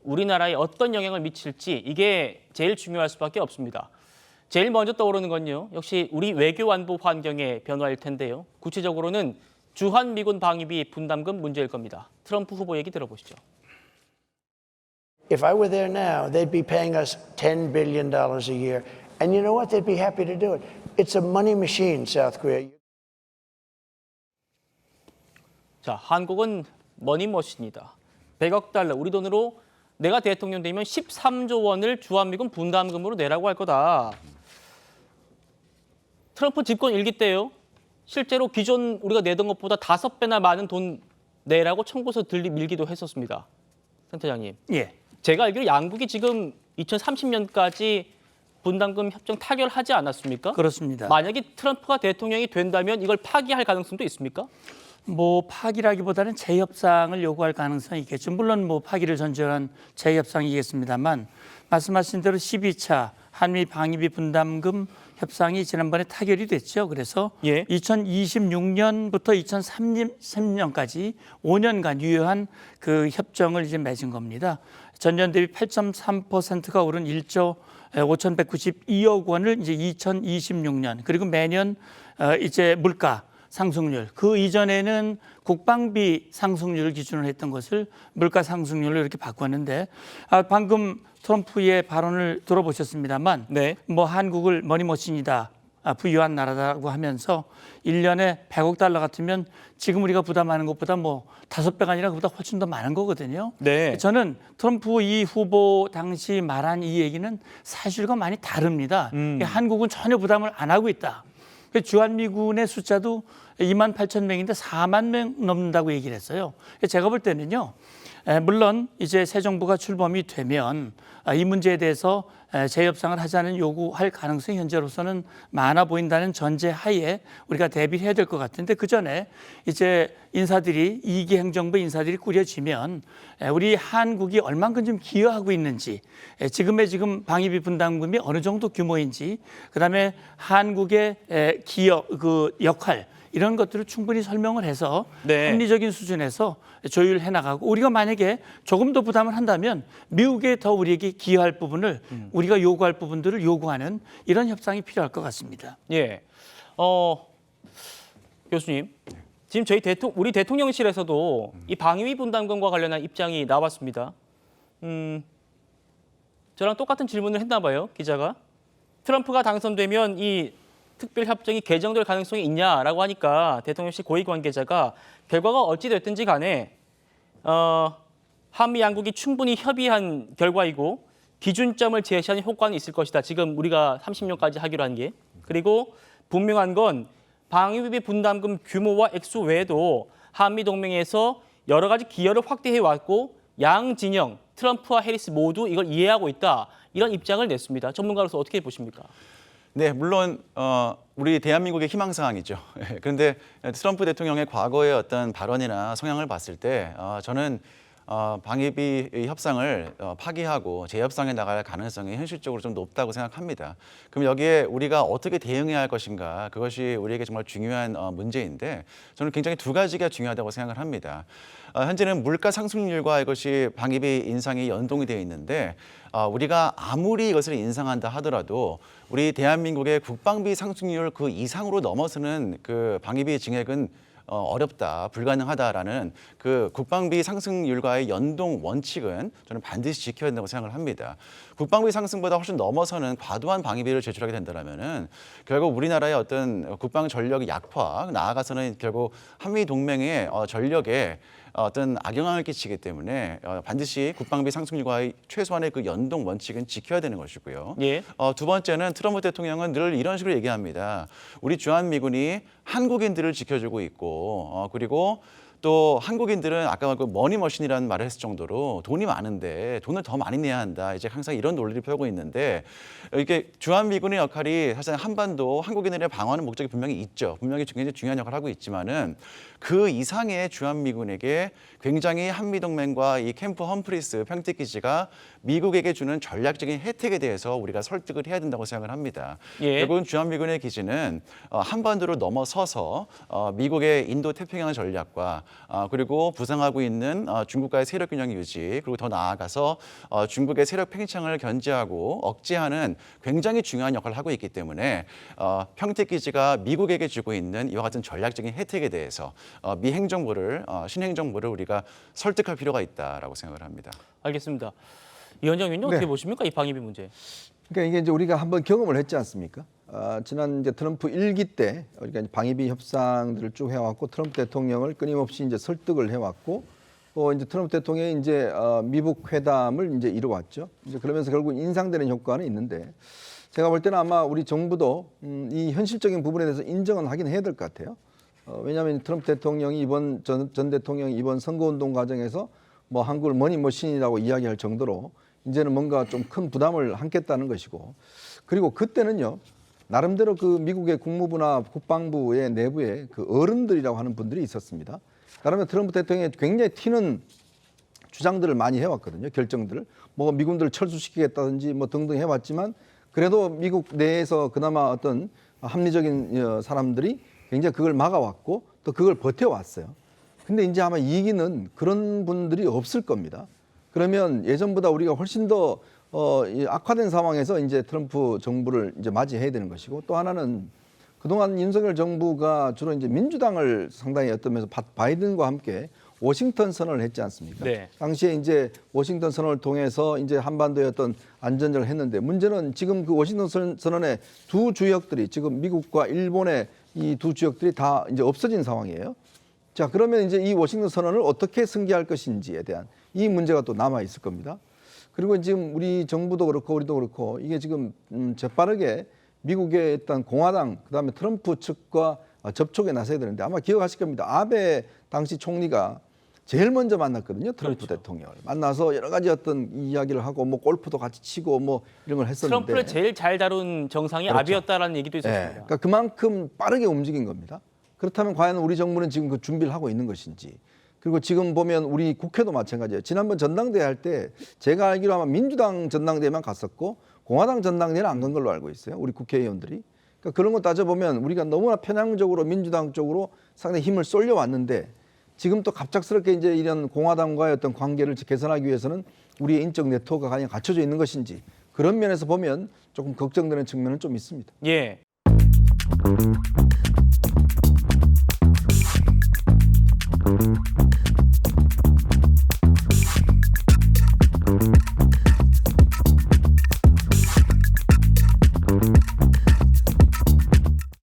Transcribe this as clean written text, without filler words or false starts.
우리나라에 어떤 영향을 미칠지 이게 제일 중요할 수밖에 없습니다. 제일 먼저 떠오르는 건요. 역시 우리 외교 안보 환경의 변화일 텐데요. 구체적으로는 주한미군 방위비 분담금 문제일 겁니다. 트럼프 후보 얘기 들어보시죠. If I were there now, they'd be paying us $10 billion a year. And you know what? They'd be happy to do it. It's a money machine, South Korea. 자, 한국은 머니머신이다. 100억 달러, 우리 돈으로 내가 대통령 되면 13조 원을 주한미군 분담금으로 내라고 할 거다. 트럼프 집권 일기 때요. 실제로 기존 우리가 내던 것보다 5배나 많은 돈 내라고 청구서 밀기도 했었습니다. 센터장님. 예. 제가 알기로 양국이 지금 2030년까지 분담금 협정 타결하지 않았습니까? 그렇습니다. 만약에 트럼프가 대통령이 된다면 이걸 파기할 가능성도 있습니까? 뭐 파기라기보다는 재협상을 요구할 가능성이 있겠죠. 물론 뭐 파기를 전제한 재협상이겠습니다만 말씀하신 대로 12차 한미 방위비 분담금 협상이 지난번에 타결이 됐죠. 그래서 예. 2026년부터 2030년까지 5년간 유효한 그 협정을 이제 맺은 겁니다. 전년 대비 8.3%가 오른 1조 5,192억 원을 이제 2026년 그리고 매년 이제 물가 상승률, 그 이전에는 국방비 상승률을 기준으로 했던 것을 물가 상승률로 이렇게 바꿨는데 방금 트럼프의 발언을 들어보셨습니다만 네. 뭐 한국을 머니머신이다, 부유한 나라다고 하면서 1년에 100억 달러 같으면 지금 우리가 부담하는 것보다 뭐 5배가 아니라 그보다 훨씬 더 많은 거거든요. 네. 저는 트럼프 이 후보 당시 말한 이 얘기는 사실과 많이 다릅니다. 한국은 전혀 부담을 안 하고 있다. 주한미군의 숫자도 28,000명인데 4만 명 넘는다고 얘기를 했어요. 제가 볼 때는요. 물론 이제 새 정부가 출범이 되면 이 문제에 대해서 재협상을 하자는 요구할 가능성이 현재로서는 많아 보인다는 전제하에 우리가 대비를 해야 될 것 같은데 그 전에 이제 인사들이 2기 행정부 인사들이 꾸려지면 우리 한국이 얼만큼 좀 기여하고 있는지 지금 방위비 분담금이 어느 정도 규모인지 그다음에 한국의 기여 그 역할 이런 것들을 충분히 설명을 해서 네. 합리적인 수준에서 조율해 나가고 우리가 만약에 조금 더 부담을 한다면 미국에 더 우리에게 기여할 부분을 우리가 요구할 부분들을 요구하는 이런 협상이 필요할 것 같습니다. 예. 교수님. 지금 우리 대통령실에서도 이 방위비 분담금과 관련한 입장이 나왔습니다. 저랑 똑같은 질문을 했나 봐요, 기자가. 트럼프가 당선되면 이 특별협정이 개정될 가능성이 있냐라고 하니까 대통령실 고위 관계자가 결과가 어찌 됐든지 간에 한미 양국이 충분히 협의한 결과이고 기준점을 제시하는 효과는 있을 것이다. 지금 우리가 30년까지 하기로 한 게. 그리고 분명한 건 방위비 분담금 규모와 액수 외에도 한미 동맹에서 여러 가지 기여를 확대해 왔고 양 진영 트럼프와 해리스 모두 이걸 이해하고 있다. 이런 입장을 냈습니다. 전문가로서 어떻게 보십니까? 네, 물론 우리 대한민국의 희망사항이죠. 그런데 트럼프 대통령의 과거의 어떤 발언이나 성향을 봤을 때 저는 방위비 협상을 파기하고 재협상에 나갈 가능성이 현실적으로 좀 높다고 생각합니다. 그럼 여기에 우리가 어떻게 대응해야 할 것인가, 그것이 우리에게 정말 중요한 문제인데 저는 굉장히 두 가지가 중요하다고 생각을 합니다. 현재는 물가 상승률과 이것이 방위비 인상이 연동이 되어 있는데 우리가 아무리 이것을 인상한다 하더라도 우리 대한민국의 국방비 상승률 그 이상으로 넘어서는 그 방위비 증액은 어렵다, 불가능하다라는 그 국방비 상승률과의 연동 원칙은 저는 반드시 지켜야 된다고 생각을 합니다. 국방비 상승보다 훨씬 넘어서는 과도한 방위비를 제출하게 된다면은 결국 우리나라의 어떤 국방 전력의 약화, 나아가서는 결국 한미 동맹의 전력에 어떤 악영향을 끼치기 때문에 반드시 국방비 상승률과의 최소한의 그 연동 원칙은 지켜야 되는 것이고요. 예. 두 번째는 트럼프 대통령은 늘 이런 식으로 얘기합니다. 우리 주한미군이 한국인들을 지켜주고 있고 그리고 또 한국인들은 아까 그 머니머신이라는 말을 했을 정도로 돈이 많은데 돈을 더 많이 내야 한다. 이제 항상 이런 논리를 펴고 있는데 이게 주한미군의 역할이 사실 한반도 한국인들의 방어하는 목적이 분명히 있죠. 분명히 굉장히 중요한 역할을 하고 있지만은 그 이상의 주한미군에게 굉장히 한미동맹과 이 캠프 험프리스 평택기지가 미국에게 주는 전략적인 혜택에 대해서 우리가 설득을 해야 된다고 생각을 합니다. 예. 결국은 주한미군의 기지는 한반도를 넘어서서 미국의 인도 태평양 전략과 그리고 부상하고 있는 중국과의 세력 균형 유지, 그리고 더 나아가서 중국의 세력 팽창을 견제하고 억제하는 굉장히 중요한 역할을 하고 있기 때문에 평택 기지가 미국에게 주고 있는 이와 같은 전략적인 혜택에 대해서 미 행정부를 신행정부를 우리가 설득할 필요가 있다라고 생각을 합니다. 알겠습니다. 위원장 위원님 어떻게 네. 보십니까? 이 방위비 문제. 그러니까 이게 이제 우리가 한번 경험을 했지 않습니까? 지난 이제 트럼프 1기 때 우리가 이제 방위비 협상들을 쭉 해왔고 트럼프 대통령을 끊임없이 이제 설득을 해왔고 또 이제 트럼프 대통령이 이제 미북 회담을 이제 이뤄왔죠. 이제 그러면서 결국 인상되는 효과는 있는데 제가 볼 때는 아마 우리 정부도 이 현실적인 부분에 대해서 인정은 하긴 해야 될 것 같아요. 왜냐하면 트럼프 대통령이 이번 전 대통령이 이번 선거운동 과정에서 뭐 한국을 머니머신이라고 이야기할 정도로 이제는 뭔가 좀 큰 부담을 안겠다는 것이고 그리고 그때는요 나름대로 그 미국의 국무부나 국방부의 내부에 그 어른들이라고 하는 분들이 있었습니다. 그러면 트럼프 대통령이 굉장히 튀는 주장들을 많이 해왔거든요. 결정들을 뭐 미군들을 철수시키겠다든지 뭐 등등 해왔지만 그래도 미국 내에서 그나마 어떤 합리적인 사람들이 굉장히 그걸 막아왔고 또 그걸 버텨왔어요. 근데 이제 아마 이기는 그런 분들이 없을 겁니다. 그러면 예전보다 우리가 훨씬 더 악화된 상황에서 이제 트럼프 정부를 이제 맞이해야 되는 것이고 또 하나는 그동안 윤석열 정부가 주로 이제 민주당을 상당히 어떤 면에서 바이든과 함께 워싱턴 선언을 했지 않습니까? 네. 당시에 이제 워싱턴 선언을 통해서 이제 한반도의 어떤 안전을 했는데 문제는 지금 그 워싱턴 선언의 두 주역들이 지금 미국과 일본의 이 두 주역들이 다 이제 없어진 상황이에요. 자, 그러면 이제 이 워싱턴 선언을 어떻게 승계할 것인지에 대한 이 문제가 또 남아 있을 겁니다. 그리고 지금 우리 정부도 그렇고 우리도 그렇고 이게 지금 재빠르게 미국의 일단 공화당 그다음에 트럼프 측과 접촉에 나서야 되는데 아마 기억하실 겁니다. 아베 당시 총리가 제일 먼저 만났거든요. 트럼프 그렇죠. 대통령을 만나서 여러 가지 어떤 이야기를 하고 뭐 골프도 같이 치고 뭐 이런 걸 했었는데 트럼프를 제일 잘 다룬 정상이 그렇죠. 아베였다라는 얘기도 예, 있었습니다. 그러니까 그만큼 빠르게 움직인 겁니다. 그렇다면 과연 우리 정부는 지금 그 준비를 하고 있는 것인지 그리고 지금 보면 우리 국회도 마찬가지예요. 지난번 전당대회 할 때 제가 알기로 아마 민주당 전당대회만 갔었고 공화당 전당대회는 안 간 걸로 알고 있어요. 우리 국회의원들이. 그러니까 그런 거 따져보면 우리가 너무나 편향적으로 민주당 쪽으로 상당히 힘을 쏠려왔는데 지금 또 갑작스럽게 이제 이런 공화당과의 어떤 관계를 개선하기 위해서는 우리의 인적 네트워크가 과연 갖춰져 있는 것인지 그런 면에서 보면 조금 걱정되는 측면은 좀 있습니다. 예.